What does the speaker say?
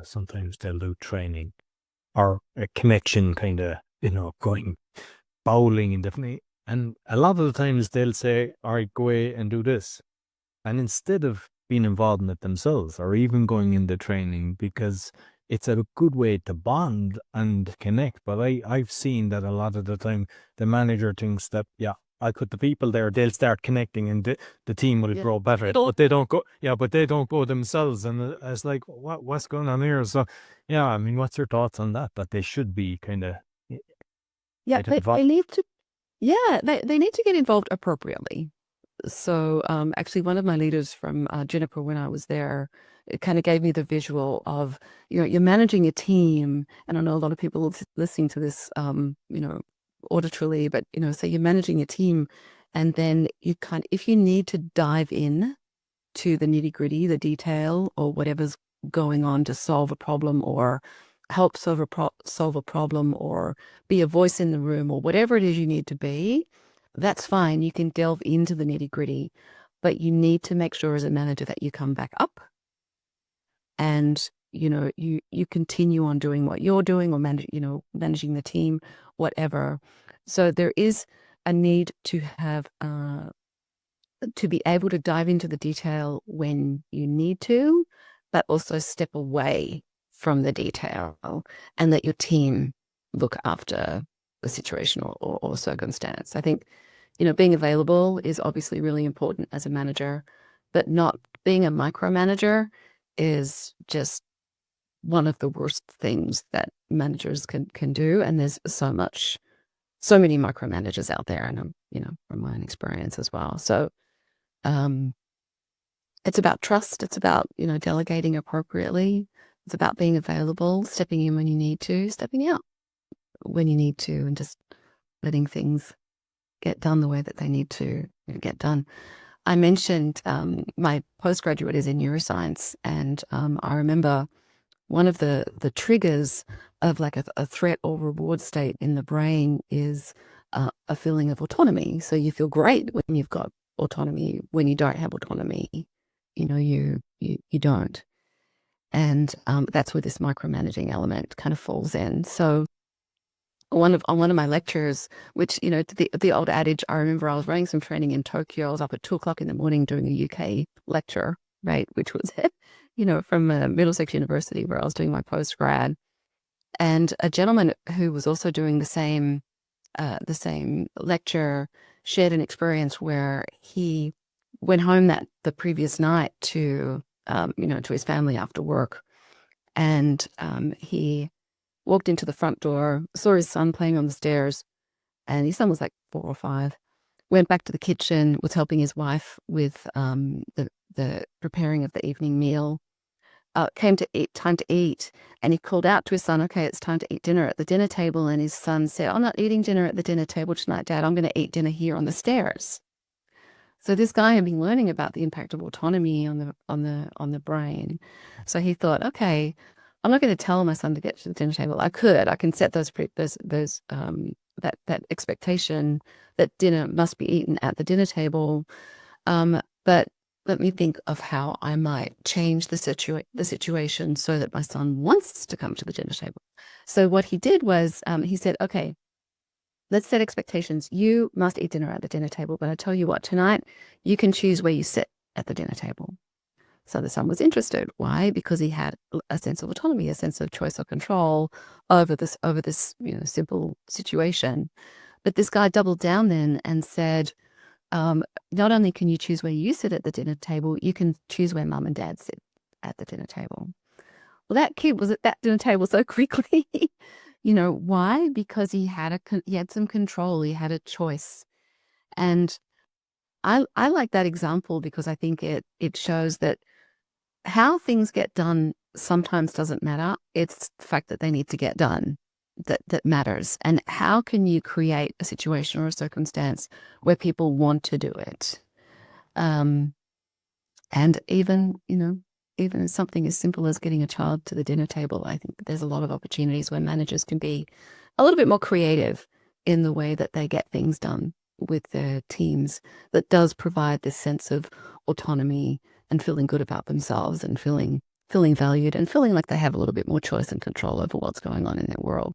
Sometimes they'll do training or a connection kind of, going bowling indefinitely. And a lot of the times they'll say, all right, go away and do this. And instead of being involved in it themselves or even going into training, because it's a good way to bond and connect. But I've seen that a lot of the time the manager thinks that, yeah, I put the people there, they'll start connecting and the team will Yeah. grow better. But they don't go, but they don't go themselves. And it's like, what's going on here? So, yeah, I mean, what's your thoughts on that? That they should be kind of Yeah, they involved. need to, they need to get involved appropriately. So actually, one of my leaders from Juniper, when I was there, it kind of gave me the visual of, you're managing a team, and I know a lot of people listening to this, auditorily, but so you're managing a team, and then if you need to dive in to the nitty gritty, the detail, or whatever's going on to solve a problem, or help solve a problem, or be a voice in the room, or whatever it is you need to be, that's fine. You can delve into the nitty gritty, but you need to make sure as a manager that you come back up and you continue on doing what you're doing, or managing the team, whatever. So there is a need to have to be able to dive into the detail when you need to, but also step away from the detail and let your team look after the situation or circumstance. I think, being available is obviously really important as a manager, but not being a micromanager is just one of the worst things that managers can do. And there's so many micromanagers out there, and from my own experience as well. So it's about trust. It's about, delegating appropriately. It's about being available, stepping in when you need to, stepping out when you need to, and just letting things get done the way that they need to get done. I mentioned my postgraduate is in neuroscience, and I remember one of the triggers of like a threat or reward state in the brain is a feeling of autonomy. So you feel great when you've got autonomy. When you don't have autonomy, you don't. And that's where this micromanaging element kind of falls in. So on one of my lectures, which, the old adage, I remember I was running some training in Tokyo. I was up at 2:00 in the morning doing a UK lecture, right, which was, from Middlesex University, where I was doing my postgrad. And a gentleman who was also doing the same lecture shared an experience where he went home the previous night to his family after work, and he walked into the front door, saw his son playing on the stairs, and his son was like 4 or 5. Went back to the kitchen, was helping his wife with the preparing of the evening meal. Came to time to eat, and he called out to his son, okay, it's time to eat dinner at the dinner table. And his son said, I'm not eating dinner at the dinner table tonight, Dad. I'm going to eat dinner here on the stairs. So this guy had been learning about the impact of autonomy on the brain. So he thought, okay, I'm not going to tell my son to get to the dinner table. I can set that expectation that dinner must be eaten at the dinner table. But let me think of how I might change the situation so that my son wants to come to the dinner table. So what he did was he said, okay, let's set expectations. You must eat dinner at the dinner table, but I tell you what, tonight you can choose where you sit at the dinner table. So the son was interested. Why? Because he had a sense of autonomy, a sense of choice or control over this simple situation. But this guy doubled down then and said, not only can you choose where you sit at the dinner table, you can choose where mum and dad sit at the dinner table. Well, that kid was at that dinner table so quickly. Why? Because he had some control. He had a choice. And I like that example because I think it shows that how things get done sometimes doesn't matter. It's the fact that they need to get done that matters. And how can you create a situation or a circumstance where people want to do it? And even something as simple as getting a child to the dinner table, I think there's a lot of opportunities where managers can be a little bit more creative in the way that they get things done with their teams that does provide this sense of autonomy and feeling good about themselves and feeling feeling valued and feeling like they have a little bit more choice and control over what's going on in their world.